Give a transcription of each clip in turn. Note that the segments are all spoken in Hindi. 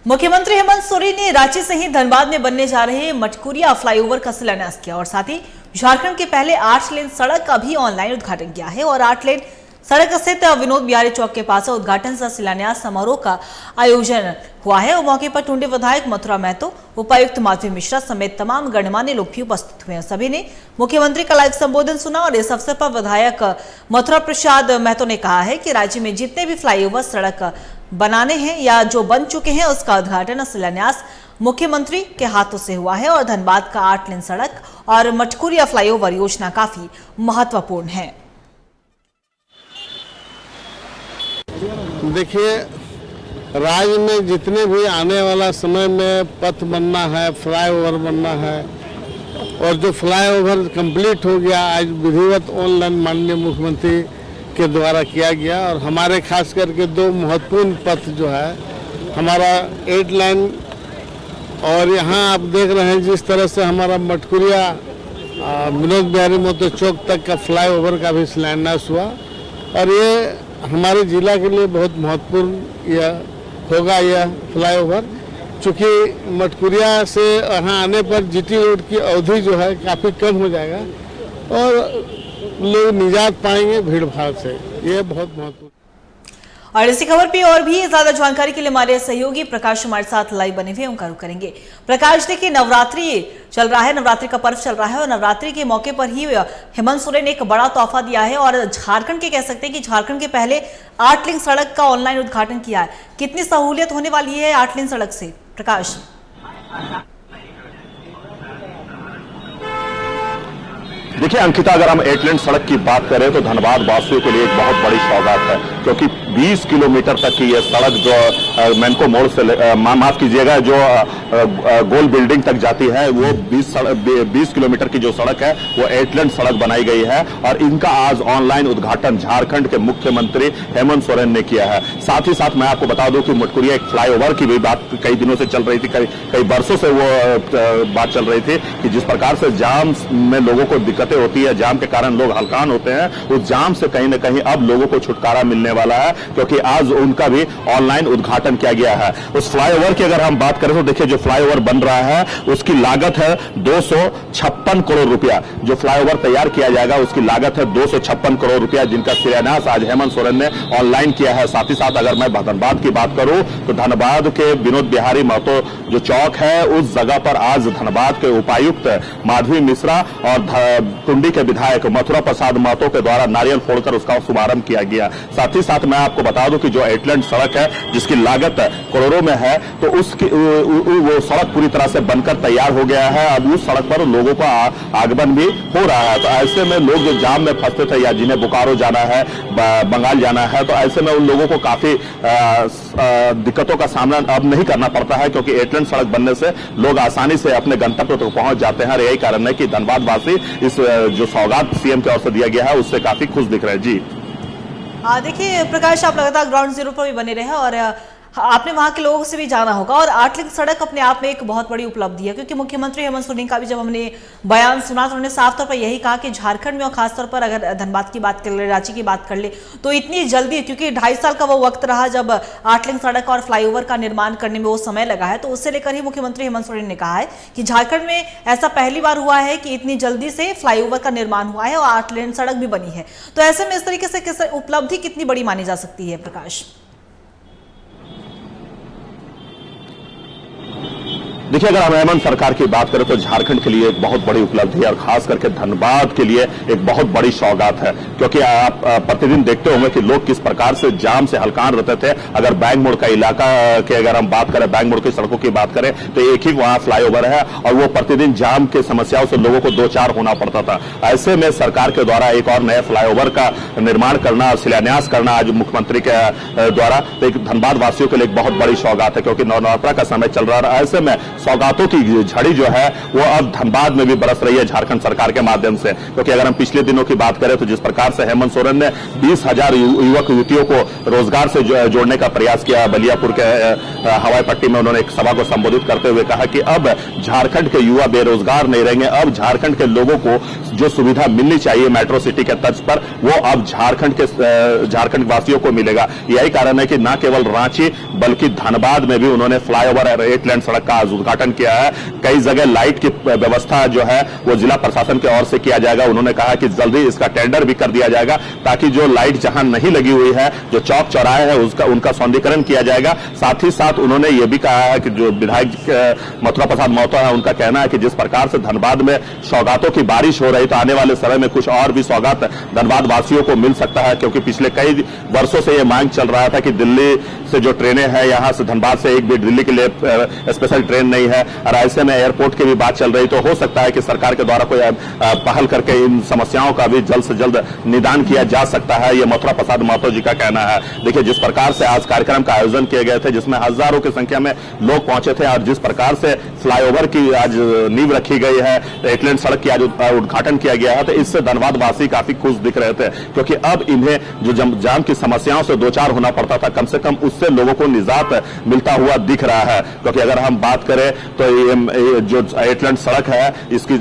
मुख्यमंत्री हेमंत सोरेन ने रांची से ही धनबाद में बनने जा रहे मटकुरिया फ्लाईओवर का शिलान्यास किया और साथ ही झारखंड के पहले 8 लेन सड़क का भी ऑनलाइन उद्घाटन किया है। और 8 लेन सड़क स्थित विनोद बिहारी चौक के पास उद्घाटन सह शिलान्यास समारोह का आयोजन हुआ है और मौके पर टुंडी विधायक मथुरा महतो, उपायुक्त माधवी मिश्रा समेत तमाम गणमान्य लोग भी उपस्थित हुए। सभी ने मुख्यमंत्री का लाइव संबोधन सुना और इस अवसर पर विधायक मथुरा प्रसाद महतो ने कहा है कि राज्य में जितने भी फ्लाईओवर सड़क बनाने हैं या जो बन चुके हैं उसका उद्घाटन और शिलान्यास मुख्यमंत्री के हाथों से हुआ है और धनबाद का 8 लेन सड़क और मटकुरिया फ्लाईओवर योजना काफी महत्वपूर्ण है। देखिए, राज्य में जितने भी आने वाला समय में पथ बनना है, फ्लाईओवर बनना है और जो फ्लाईओवर कंप्लीट हो गया आज विधिवत ऑनलाइन माननीय मुख्यमंत्री के द्वारा किया गया और हमारे खास करके 2 महत्वपूर्ण पथ जो है हमारा 8 लाइन और यहाँ आप देख रहे हैं जिस तरह से हमारा मटकुरिया विनोद बिहारी महतो चौक तक का फ्लाईओवर का भी शिलान्यास हुआ और ये हमारे जिला के लिए बहुत महत्वपूर्ण यह होगा यह फ्लाईओवर, चूँकि मटकुरिया से यहाँ आने पर जीटी रोड की अवधि जो है काफ़ी कम हो जाएगा और लोग निजात पाएंगे भीड़ भाड़ से, ये बहुत महत्वपूर्ण। और इसी खबर पे और भी ज्यादा जानकारी के लिए हमारे सहयोगी प्रकाश हमारे साथ लाइव बने हुए उनका रुख करेंगे। प्रकाश, देखिए नवरात्रि चल रहा है, नवरात्रि का पर्व चल रहा है और नवरात्रि के मौके पर ही हेमंत सोरेन ने एक बड़ा तोहफा दिया है और झारखंड के कह सकते हैं कि झारखंड के पहले 8 लेन सड़क का ऑनलाइन उद्घाटन किया है। कितनी सहूलियत होने वाली है 8 लेन सड़क से, प्रकाश? देखिए अंकिता, अगर हम 8 लेन सड़क की बात करें तो धनबाद वासियों के लिए एक बहुत बड़ी सौगात है, क्योंकि 20 किलोमीटर तक की यह सड़क जो मैनको मोड़ से माफ कीजिएगा जो गोल बिल्डिंग तक जाती है वो 20 किलोमीटर की जो सड़क है वो 8 लेन सड़क बनाई गई है और इनका आज ऑनलाइन उद्घाटन झारखंड के मुख्यमंत्री हेमंत सोरेन ने किया है। साथ ही साथ मैं आपको बता दूं कि मटकुरिया एक फ्लाईओवर की भी बात कई दिनों से चल रही थी, कई वर्षों से वो बात चल रही थी कि जिस प्रकार से जाम में लोगों को दिक्कतें होती है, जाम के कारण लोग हलकान होते हैं, उस जाम से कहीं न कहीं अब लोगों को छुटकारा मिलने वाला है क्योंकि आज उनका भी ऑनलाइन उद्घाटन किया गया है। उस फ्लाईओवर की अगर हम बात करें तो देखिए जो फ्लाईओवर बन रहा है उसकी लागत है 256 करोड़ रुपया। जो फ्लाईओवर तैयार किया जाएगा उसकी लागत है 256 करोड़ रुपया, जिनका शिलान्यास आज हेमंत सोरेन ने ऑनलाइन किया है। साथ ही साथ अगर मैं धनबाद की बात करूं तो धनबाद के विनोद बिहारी महतो जो चौक है उस जगह पर आज धनबाद के उपायुक्त माधवी मिश्रा और टुंडी के विधायक मथुरा प्रसाद महतो के द्वारा नारियल फोड़कर उसका शुभारंभ किया गया। साथ ही साथ मैं आपको बता दूं कि जो 8 लेन सड़क है जिसकी लागत करोड़ों में है तो उसकी वो सड़क पूरी तरह से बनकर तैयार हो गया है। अब उस सड़क पर लोगों का आगमन भी हो रहा है, तो ऐसे में लोग जो जाम में फंसते थे या जिन्हें बोकारो जाना है, बंगाल जाना है, तो ऐसे में उन लोगों को काफी दिक्कतों का सामना अब नहीं करना पड़ता है क्योंकि 8 लेन सड़क बनने से लोग आसानी से अपने गंतव्य तक पहुंच जाते हैं और यही कारण है कि धनबाद वासी इस जो सौगात सीएम की ओर से दिया गया है उससे काफी खुश दिख रहे हैं। जी देखिए प्रकाश, आप लगातार ग्राउंड जीरो पर भी बने रहे और आपने वहां के लोगों से भी जाना होगा और 8 लेन सड़क अपने आप में एक बहुत बड़ी उपलब्धि है क्योंकि मुख्यमंत्री हेमंत सोरेन का भी जब हमने बयान सुना तो उन्होंने साफ तौर पर यही कहा कि झारखंड में और खासतौर पर अगर धनबाद की बात कर ले, रांची की बात कर ले तो इतनी जल्दी, क्योंकि 2.5 साल का वो वक्त रहा जब 8 लेन सड़क और फ्लाईओवर का निर्माण करने में वो समय लगा है, तो उससे लेकर ही मुख्यमंत्री हेमंत सोरेन ने कहा है कि झारखंड में ऐसा पहली बार हुआ है कि इतनी जल्दी से फ्लाईओवर का निर्माण हुआ है और 8 लेन सड़क भी बनी है। तो ऐसे में इस तरीके से उपलब्धि कितनी बड़ी मानी जा सकती है, प्रकाश? देखिए अगर हम हेमंत सरकार की बात करें तो झारखंड के लिए एक बहुत बड़ी उपलब्धि है और खास करके धनबाद के लिए एक बहुत बड़ी सौगात है क्योंकि आप प्रतिदिन देखते होंगे कि लोग किस प्रकार से जाम से हलकान रहते थे। अगर बैंक मोड़ का इलाका की अगर हम बात करें, बैंक मोड़ की सड़कों की बात करें तो एक ही वहां फ्लाईओवर है और वो प्रतिदिन जाम के समस्याओं से लोगों को 2-4 होना पड़ता था। ऐसे में सरकार के द्वारा एक और नए फ्लाईओवर का निर्माण करना और शिलान्यास करना आज मुख्यमंत्री के द्वारा एक धनबाद वासियों के लिए एक बहुत बड़ी सौगात है क्योंकि नवरात्रि का समय चल रहा है। ऐसे में सौगातों की झड़ी जो है वो अब धनबाद में भी बरस रही है झारखंड सरकार के माध्यम से। क्योंकि अगर हम पिछले दिनों की बात करें तो जिस प्रकार से हेमंत सोरेन ने 20,000 युवक युवतियों को रोजगार से जोड़ने का प्रयास किया, बलियापुर के हवाई पट्टी में उन्होंने एक सभा को संबोधित करते हुए कहा कि अब झारखंड के युवा बेरोजगार नहीं रहेंगे, अब झारखंड के लोगों को जो सुविधा मिलनी चाहिए मेट्रो सिटी के तर्ज पर वो अब झारखंड वासियों को मिलेगा। यही कारण है कि न केवल रांची बल्कि धनबाद में भी उन्होंने फ्लाईओवर और 8 लेन सड़क का आज उद्घाटन किया है। कई जगह लाइट की व्यवस्था जो है वो जिला प्रशासन की ओर से किया जाएगा। उन्होंने कहा कि जल्दी इसका टेंडर भी कर दिया जाएगा ताकि जो लाइट जहां नहीं लगी हुई है, जो चौक चौराहे है उनका सौंदर्यीकरण किया जाएगा। साथ ही साथ उन्होंने ये भी कहा है कि जो विधायक मथुरा प्रसाद महतो है उनका कहना है कि जिस प्रकार से धनबाद में सौगातों की बारिश हो रही तो आने वाले समय में कुछ और भी सौगात धनबाद वासियों को मिल सकता है। क्योंकि पिछले कई वर्षों से यह मांग चल रहा था कि दिल्ली से जो ट्रेनें हैं यहां से धनबाद से एक भी दिल्ली के लिए स्पेशल ट्रेन नहीं है और ऐसे में एयरपोर्ट की भी बात चल रही, तो हो सकता है कि सरकार के द्वारा कोई पहल करके इन समस्याओं का भी जल्द से जल्द निदान किया जा सकता है, ये मथुरा प्रसाद महतो जी का कहना है। देखिए जिस प्रकार से आज कार्यक्रम का आयोजन किए गए थे जिसमें हजारों की संख्या में लोग पहुंचे थे और जिस प्रकार से फ्लाईओवर की आज नींव रखी गई है, 8 लेन सड़क की आज उद्घाटन किया गया है, तो इससे धनबाद वासी काफी खुश दिख रहे थे। क्योंकि अब इन्हें जो जाम की समस्याओं से दो चार होना पड़ता था, कम से कम उससे लोगों को निजात मिलता हुआ दिख रहा है। क्योंकि अगर हम बात करें तो ये जो 8 लेन सड़क है इसकी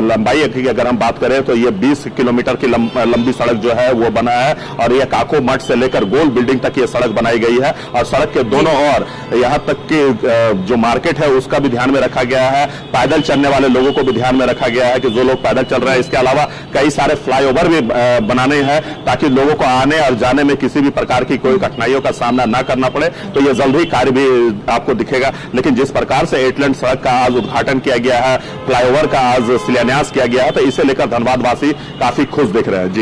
लंबाई की अगर हम बात करें तो ये 20 किलोमीटर की लंबी सड़क जो है वो बना है और ये काको मठ से लेकर गोल बिल्डिंग तक ये सड़क बनाई गई है। और सड़क के दोनों ओर यहाँ तक कि जो मार्केट है उसका भी ध्यान में रखा गया है, पैदल चलने वाले लोगों को भी ध्यान में रखा गया है कि जो लोग पैदल चल रहे हैं। इसके अलावा कई सारे फ्लाईओवर भी बनाने हैं ताकि लोगों को आने और जाने में किसी भी प्रकार की कोई कठिनाइयों का सामना न करना पड़े। तो ये जल्द ही कार्य भी आपको दिखेगा। लेकिन जिस प्रकार से 8 लेन सड़क का आज उद्घाटन किया गया है, फ्लाईओवर का आज शिलान्यास किया गया है, तो इसे लेकर धनबाद वासी काफी खुश दिख रहे हैं।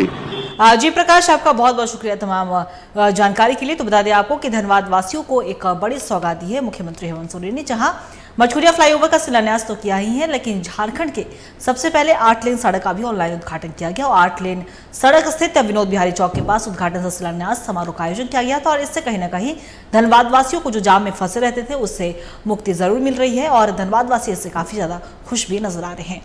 जी प्रकाश, आपका बहुत बहुत शुक्रिया तमाम जानकारी के लिए। तो बता दें आपको कि धनबाद वासियों को एक बड़ी सौगात दी है मुख्यमंत्री हेमंत सोरेन ने, जहां मछकुरिया फ्लाईओवर का शिलान्यास तो किया ही है लेकिन झारखंड के सबसे पहले 8 लेन सड़क का भी ऑनलाइन उद्घाटन किया गया और 8 लेन सड़क स्थित विनोद बिहारी चौक के पास उद्घाटन से शिलान्यास समारोह का आयोजन किया गया था। और इससे कहीं ना कहीं धनबाद वासियों को जो जाम में फंसे रहते थे उससे मुक्ति जरूर मिल रही है और धनबाद वासी इससे काफी ज्यादा खुश भी नजर आ रहे हैं।